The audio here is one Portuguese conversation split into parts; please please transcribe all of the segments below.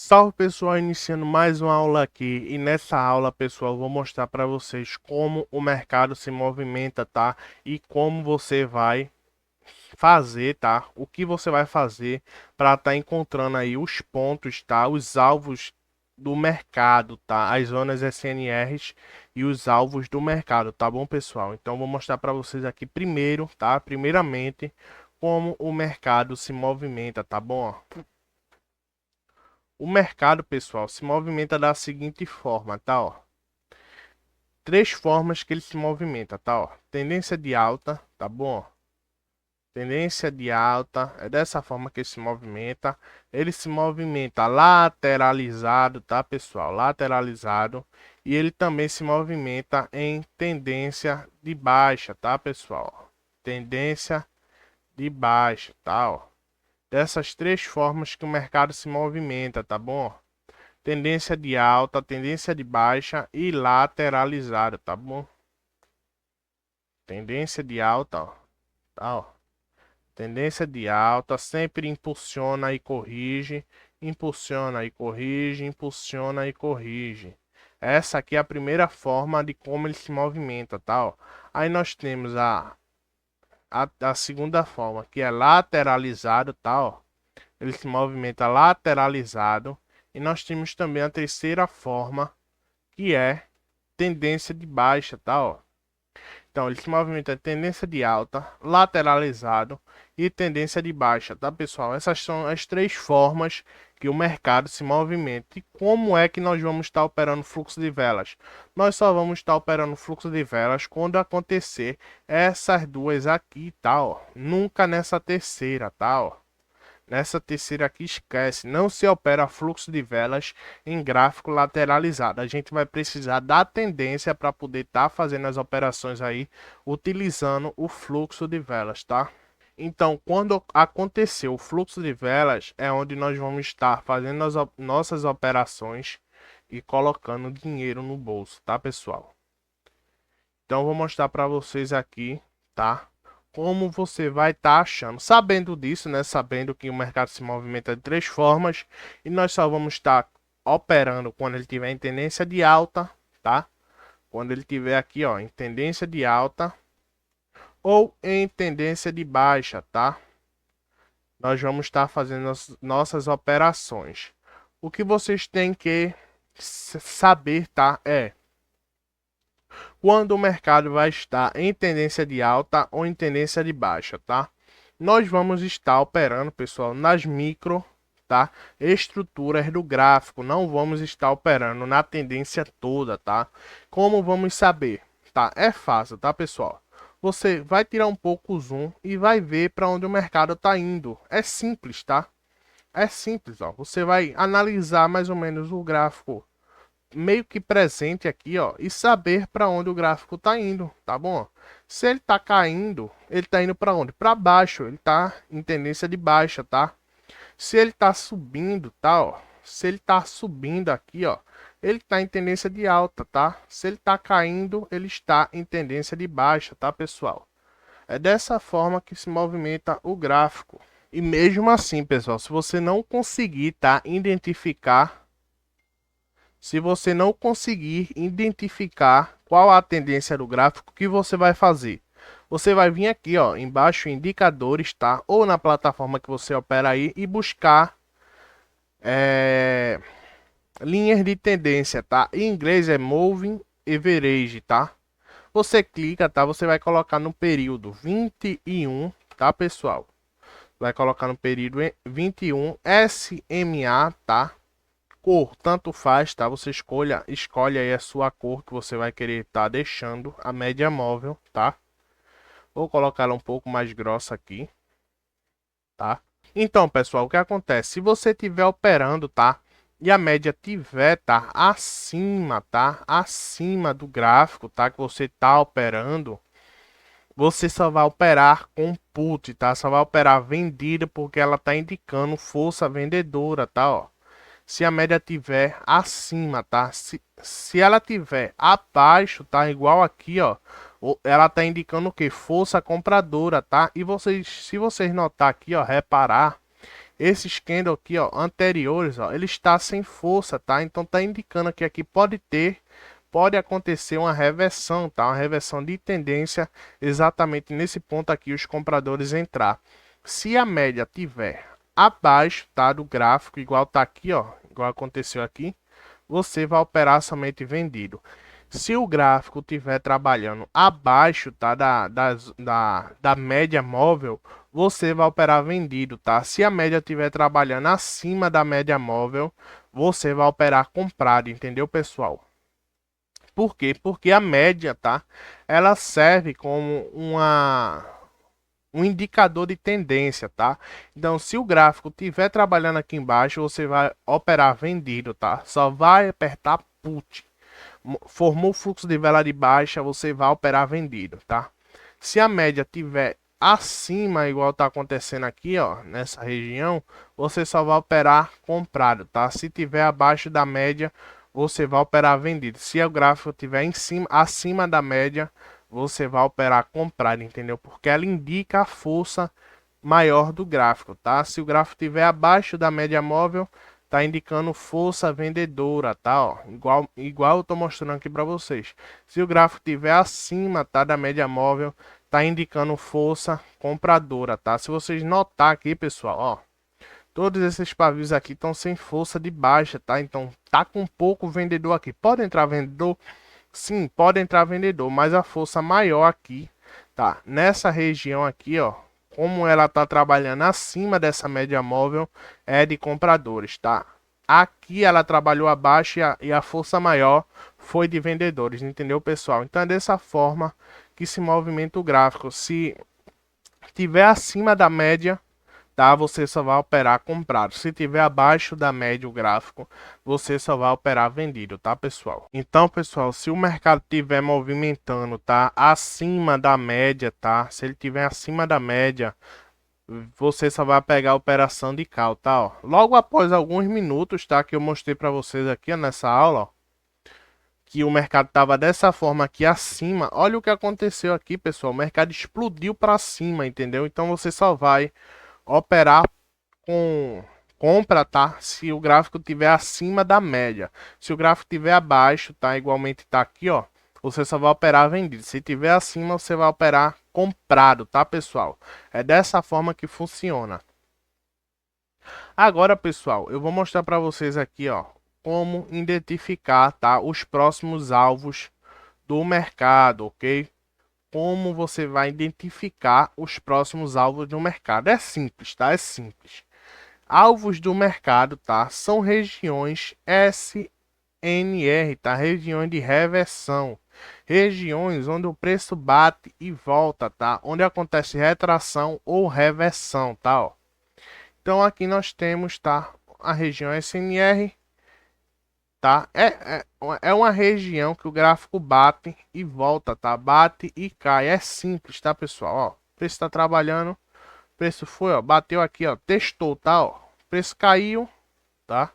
Salve pessoal, iniciando mais uma aula aqui e nessa aula pessoal eu vou mostrar para vocês como o mercado se movimenta, tá? E como você vai fazer, tá? O que você vai fazer para estar encontrando aí os pontos, tá? Os alvos do mercado, tá? As zonas SNRs e os alvos do mercado, tá bom pessoal? Então eu vou mostrar para vocês aqui primeiro, tá? Primeiramente, como o mercado se movimenta, tá bom? O mercado, pessoal, se movimenta da seguinte forma, tá, ó. Três formas que ele se movimenta, tá, ó. Tendência de alta, tá bom? Tendência de alta, é dessa forma que ele se movimenta. Ele se movimenta lateralizado, tá, pessoal? Lateralizado. E ele também se movimenta em tendência de baixa, tá, pessoal? Tendência de baixa, tá, ó. Dessas três formas que o mercado se movimenta, tá bom? Tendência de alta, tendência de baixa e lateralizado, tá bom? Tendência de alta, ó, tá, ó. Tendência de alta sempre impulsiona e corrige, impulsiona e corrige, impulsiona e corrige. Essa aqui é a primeira forma de como ele se movimenta, tá, ó. Aí nós temos a segunda forma, que é lateralizado, tá, ó. Ele se movimenta lateralizado. E nós temos também a terceira forma, que é tendência de baixa, tá, ó. Então, ele se movimenta em tendência de alta, lateralizado e tendência de baixa, tá, pessoal? Essas são as três formas que o mercado se movimenta. E como é que nós vamos estar operando fluxo de velas? Nós só vamos estar operando fluxo de velas quando acontecer essas duas aqui, tá, ó. Nunca nessa terceira, tá, ó. Nessa terceira aqui, esquece, não se opera fluxo de velas em gráfico lateralizado. A gente vai precisar da tendência para poder estar fazendo as operações aí, utilizando o fluxo de velas, tá? Então, quando acontecer o fluxo de velas, é onde nós vamos estar fazendo as nossas operações e colocando dinheiro no bolso, tá, pessoal? Então, eu vou mostrar para vocês aqui, tá? Como você vai estar achando. Sabendo disso, né? Sabendo que o mercado se movimenta de três formas e nós só vamos estar operando quando ele tiver em tendência de alta, tá? Quando ele tiver aqui, ó, em tendência de alta ou em tendência de baixa, tá? Nós vamos estar fazendo as nossas operações. O que vocês têm que saber, tá? É quando o mercado vai estar em tendência de alta ou em tendência de baixa, tá? Nós vamos estar operando, pessoal, nas micro, tá? Estruturas do gráfico, não vamos estar operando na tendência toda, tá? Como vamos saber? Tá? É fácil, tá, pessoal? Você vai tirar um pouco o zoom e vai ver para onde o mercado está indo. É simples, tá? É simples, ó. Você vai analisar mais ou menos o gráfico meio que presente aqui, ó, e saber para onde o gráfico está indo, tá bom? Se ele está caindo, ele está indo para onde? Para baixo, ele está em tendência de baixa, tá? Se ele está subindo, tá, ó, se ele está subindo aqui, ó, ele está em tendência de alta, tá? Se ele está caindo, ele está em tendência de baixa, tá, pessoal? É dessa forma que se movimenta o gráfico. E mesmo assim, pessoal, se você não conseguir, tá, identificar, se você não conseguir identificar qual a tendência do gráfico, o que você vai fazer? Você vai vir aqui, ó, embaixo indicadores, tá? Ou na plataforma que você opera aí e buscar linhas de tendência, tá? Em inglês é Moving Average, tá? Você clica, tá? Você vai colocar no período 21, tá, pessoal? Vai colocar no período 21 SMA, tá? Cor, tanto faz, tá? Você escolhe aí a sua cor que você vai querer estar deixando a média móvel, tá? Vou colocar ela um pouco mais grossa aqui, tá? Então, pessoal, o que acontece? Se você estiver operando, tá? E a média tiver, tá? Acima, tá? Acima do gráfico, tá? Que você tá operando, você só vai operar com put, tá? Só vai operar vendida porque ela tá indicando força vendedora, tá? Ó. Se a média tiver acima, tá? Se ela tiver abaixo, tá? Igual aqui, ó. Ela tá indicando o que? Força compradora, tá? E vocês, se vocês notar aqui, ó, reparar, esses candle aqui, ó, anteriores, ó, ele está sem força, tá? Então tá indicando que aqui pode acontecer uma reversão, tá? Uma reversão de tendência exatamente nesse ponto aqui os compradores entrar. Se a média tiver abaixo, tá, do gráfico, igual tá aqui, ó, igual aconteceu aqui, você vai operar somente vendido. Se o gráfico estiver trabalhando abaixo, tá, da média móvel, você vai operar vendido, tá? Se a média estiver trabalhando acima da média móvel, você vai operar comprado, entendeu, pessoal? Por quê? Porque a média, tá? Ela serve como um indicador de tendência, tá? Então, se o gráfico estiver trabalhando aqui embaixo, você vai operar vendido, tá? Só vai apertar put. Formou o fluxo de vela de baixa, você vai operar vendido, tá? Se a média tiver acima, igual tá acontecendo aqui, ó, nessa região, você só vai operar comprado, tá? Se tiver abaixo da média, você vai operar vendido. Se o gráfico tiver em cima, acima da média, você vai operar comprado, entendeu? Porque ela indica a força maior do gráfico, tá? Se o gráfico tiver abaixo da média móvel, tá indicando força vendedora, tá? Ó, igual eu tô mostrando aqui para vocês. Se o gráfico tiver acima, tá, da média móvel, tá indicando força compradora, tá? Se vocês notar aqui, pessoal, ó, todos esses pavios aqui estão sem força de baixa, tá? Então tá com pouco vendedor aqui. Pode entrar vendedor? Sim, pode entrar vendedor, mas a força maior aqui, tá? Nessa região aqui, ó, como ela tá trabalhando acima dessa média móvel, é de compradores, tá? Aqui ela trabalhou abaixo e a força maior foi de vendedores, entendeu, pessoal? Então é dessa forma que se movimenta o gráfico. Se tiver acima da média, tá? Você só vai operar comprado. Se tiver abaixo da média o gráfico, você só vai operar vendido, tá, pessoal? Então, pessoal, se o mercado estiver movimentando, tá, acima da média, tá? Se ele tiver acima da média, você só vai pegar a operação de cal, tá? Ó. Logo após alguns minutos, tá? Que eu mostrei para vocês aqui ó, nessa aula, ó, que o mercado estava dessa forma aqui acima. Olha o que aconteceu aqui, pessoal. O mercado explodiu para cima, entendeu? Então você só vai operar com compra, tá? Se o gráfico tiver acima da média. Se o gráfico tiver abaixo, tá? Igualmente tá aqui, ó. Você só vai operar vendido. Se tiver acima, você vai operar comprado, tá, pessoal? É dessa forma que funciona. Agora, pessoal, eu vou mostrar para vocês aqui, ó, como identificar, tá, os próximos alvos do mercado, ok? Como você vai identificar os próximos alvos do mercado. É simples, tá? É simples. Alvos do mercado, tá? São regiões SNR, tá? Regiões de reversão. Regiões onde o preço bate e volta, tá? Onde acontece retração ou reversão, tá? Ó. Então aqui nós temos, tá? A região SNR, tá? É uma região que o gráfico bate e volta, tá? Bate e cai. É simples, tá, pessoal? Ó, o preço está trabalhando. O preço foi, ó, bateu aqui, ó, testou, tá? Ó, o preço caiu, tá?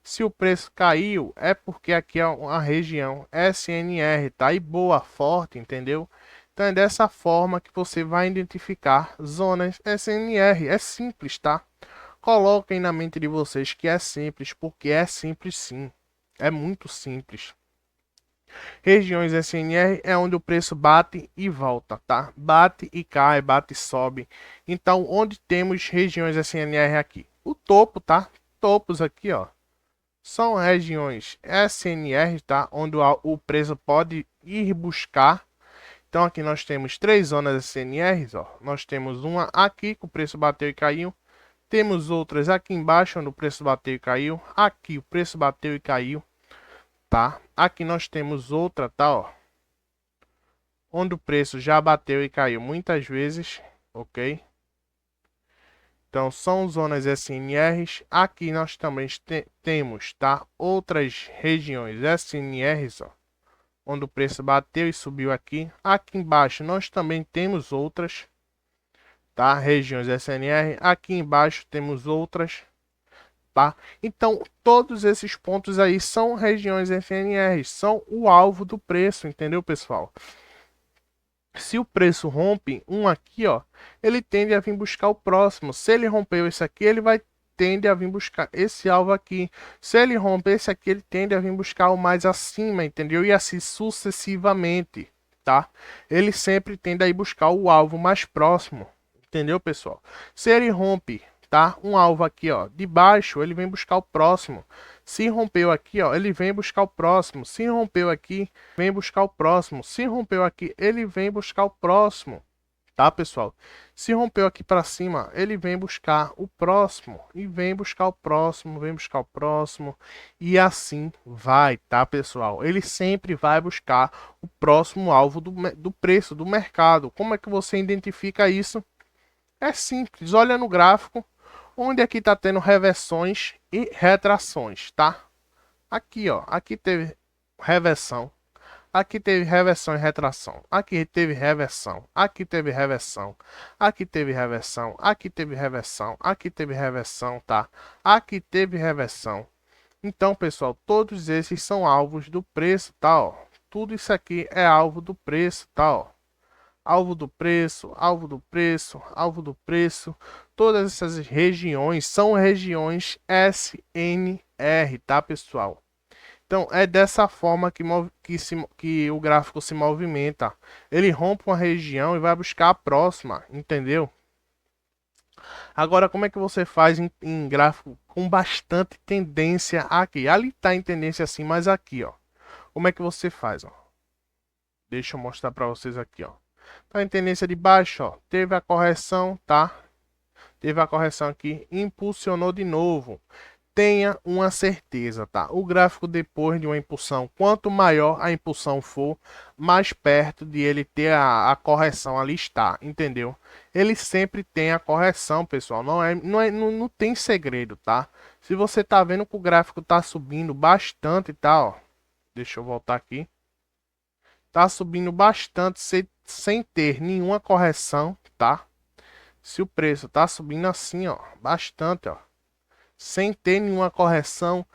Se o preço caiu, é porque aqui é uma região SNR, tá? E boa, forte, entendeu? Então é dessa forma que você vai identificar zonas SNR. É simples, tá? Coloquem na mente de vocês que é simples, porque é simples sim. É muito simples. Regiões SNR é onde o preço bate e volta, tá? Bate e cai, bate e sobe. Então, onde temos regiões SNR aqui? O topo, tá? Topos aqui, ó. São regiões SNR, tá? Onde o preço pode ir buscar. Então, aqui nós temos três zonas SNRs, ó. Nós temos uma aqui que o preço bateu e caiu. Temos outras aqui embaixo, onde o preço bateu e caiu. Aqui o preço bateu e caiu, tá? Aqui nós temos outra, tá, ó. Onde o preço já bateu e caiu muitas vezes, ok? Então, são zonas SNRs. Aqui nós também temos, tá? Outras regiões SNRs, ó. Onde o preço bateu e subiu aqui. Aqui embaixo nós também temos outras, tá? Regiões SNR. Aqui embaixo temos outras, tá? Então, todos esses pontos aí são regiões SNR, são o alvo do preço, entendeu, pessoal? Se o preço rompe um aqui, ó, ele tende a vir buscar o próximo. Se ele rompeu esse aqui, ele vai tende a vir buscar esse alvo aqui. Se ele romper esse aqui, ele tende a vir buscar o mais acima, entendeu? E assim sucessivamente, tá? Ele sempre tende a ir buscar o alvo mais próximo, entendeu, pessoal? Se ele rompe, tá? Um alvo aqui, ó, de baixo, ele vem buscar o próximo. Se rompeu aqui, ó, ele vem buscar o próximo. Se rompeu aqui, vem buscar o próximo. Se rompeu aqui, ele vem buscar o próximo. Tá, pessoal? Se rompeu aqui para cima, ele vem buscar o próximo. E vem buscar o próximo, vem buscar o próximo. E assim vai, tá, pessoal? Ele sempre vai buscar o próximo alvo do preço, do mercado. Como é que você identifica isso? É simples, olha no gráfico. Onde aqui está tendo reversões e retrações, tá? Aqui, ó, aqui teve reversão, aqui teve reversão e retração, aqui teve reversão, aqui teve reversão, aqui teve reversão, aqui teve reversão, aqui teve reversão, tá? Aqui teve reversão. Então, pessoal, todos esses são alvos do preço, tá? Ó. Tudo isso aqui é alvo do preço, tá? Ó. Alvo do preço, alvo do preço, alvo do preço. Todas essas regiões são regiões SNR, tá, pessoal? Então, é dessa forma que o gráfico se movimenta. Ele rompe uma região e vai buscar a próxima, entendeu? Agora, como é que você faz em gráfico com bastante tendência aqui? Ali está em tendência assim, mas aqui, ó. Como é que você faz, ó? Deixa eu mostrar para vocês aqui, ó. Tá em tendência de baixo, ó. Teve a correção, tá? Teve a correção aqui, impulsionou de novo. Tenha uma certeza, tá? O gráfico depois de uma impulsão, quanto maior a impulsão for, mais perto de ele ter a correção ali está, entendeu? Ele sempre tem a correção, pessoal. Não tem segredo, tá? Se você tá vendo que o gráfico tá subindo bastante e tal, deixa eu voltar aqui. Tá subindo bastante sem ter nenhuma correção, tá? Se o preço tá subindo assim, ó, bastante, ó, sem ter nenhuma correção,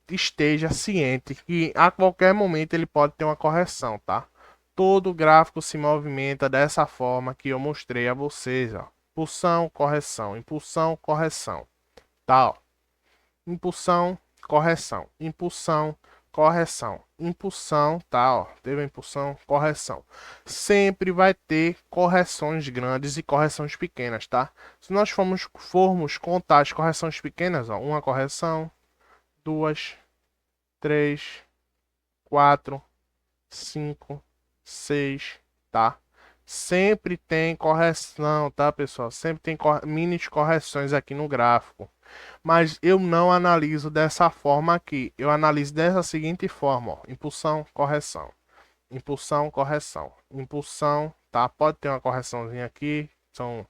esteja ciente que a qualquer momento ele pode ter uma correção, tá? Todo gráfico se movimenta dessa forma que eu mostrei a vocês, ó. Impulsão, correção, impulsão, correção, tá? Ó. Impulsão, correção, impulsão, correção, impulsão, tá, ó, teve a impulsão, correção. Sempre vai ter correções grandes e correções pequenas, tá? Se nós formos contar as correções pequenas, ó, uma correção, duas, três, quatro, cinco, seis, tá? Sempre tem correção, tá, pessoal? Sempre tem mini correções aqui no gráfico. Mas eu não analiso dessa forma aqui. Eu analiso dessa seguinte forma, ó. Impulsão, correção. Impulsão, correção. Impulsão, tá? Pode ter uma correçãozinha aqui. São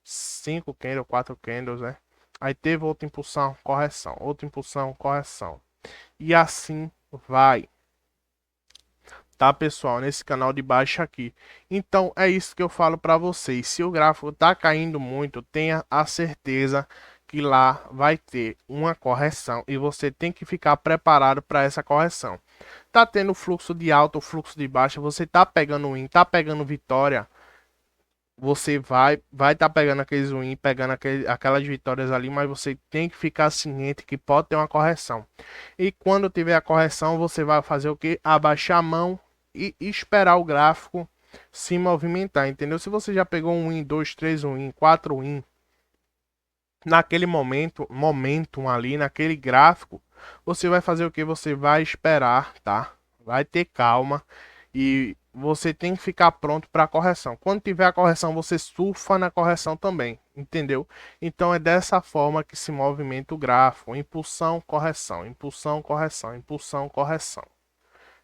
5 candles, 4 candles, né? Aí teve outra impulsão, correção. Outra impulsão, correção. E assim vai. Tá, pessoal? Nesse canal de baixo aqui. Então, é isso que eu falo para vocês. Se o gráfico tá caindo muito, tenha a certeza que lá vai ter uma correção e você tem que ficar preparado para essa correção. Tá tendo fluxo de alta ou fluxo de baixa, você tá pegando win, tá pegando vitória, você vai tá pegando aqueles win, pegando aquelas vitórias ali, mas você tem que ficar ciente que pode ter uma correção. E quando tiver a correção, você vai fazer o que? Abaixar a mão e esperar o gráfico se movimentar, entendeu? Se você já pegou um win, 2, 3 win, 4 win, naquele momentum ali, naquele gráfico, você vai fazer o que? Você vai esperar, tá? Vai ter calma e você tem que ficar pronto para a correção. Quando tiver a correção, você surfa na correção também, entendeu? Então é dessa forma que se movimenta o gráfico: impulsão, correção, impulsão, correção, impulsão, correção.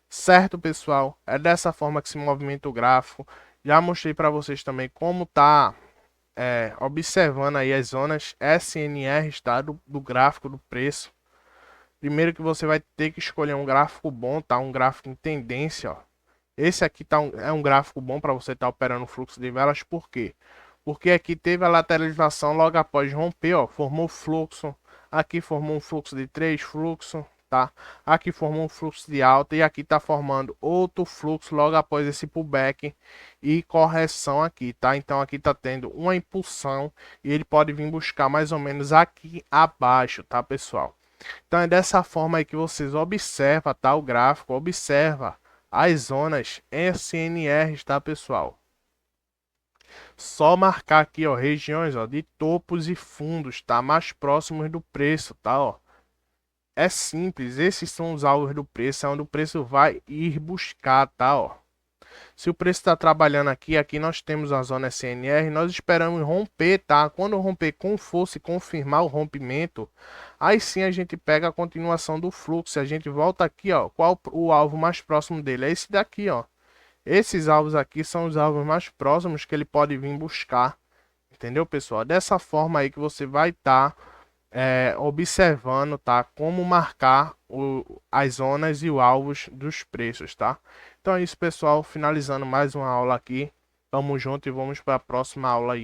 Certo, pessoal? É dessa forma que se movimenta o gráfico. Já mostrei para vocês também como tá observando aí as zonas SNR, tá? Do gráfico do preço. Primeiro que você vai ter que escolher um gráfico bom, tá? Um gráfico em tendência, ó. Esse aqui é um gráfico bom para você estar operando o fluxo de velas. Por quê? Porque aqui teve a lateralização logo após romper, ó, formou fluxo. Aqui formou um fluxo de 3 fluxos, tá? Aqui formou um fluxo de alta e aqui tá formando outro fluxo logo após esse pullback e correção aqui, tá? Então aqui tá tendo uma impulsão e ele pode vir buscar mais ou menos aqui abaixo, tá, pessoal? Então é dessa forma aí que vocês observam, tá, o gráfico, observa as zonas SNRs, tá, pessoal? Só marcar aqui, ó, regiões, ó, de topos e fundos, tá, mais próximos do preço, tá, ó. É simples, esses são os alvos do preço, é onde o preço vai ir buscar, tá, ó. Se o preço está trabalhando aqui, aqui nós temos a zona SNR, nós esperamos romper, tá? Quando romper com força e confirmar o rompimento, aí sim a gente pega a continuação do fluxo, a gente volta aqui, ó, qual o alvo mais próximo dele? É esse daqui, ó. Esses alvos aqui são os alvos mais próximos que ele pode vir buscar, entendeu, pessoal? Dessa forma aí que você vai estar observando, tá? Como marcar as zonas e os alvos dos preços, tá? Então é isso, pessoal. Finalizando mais uma aula aqui. Tamo junto e vamos para a próxima aula aí.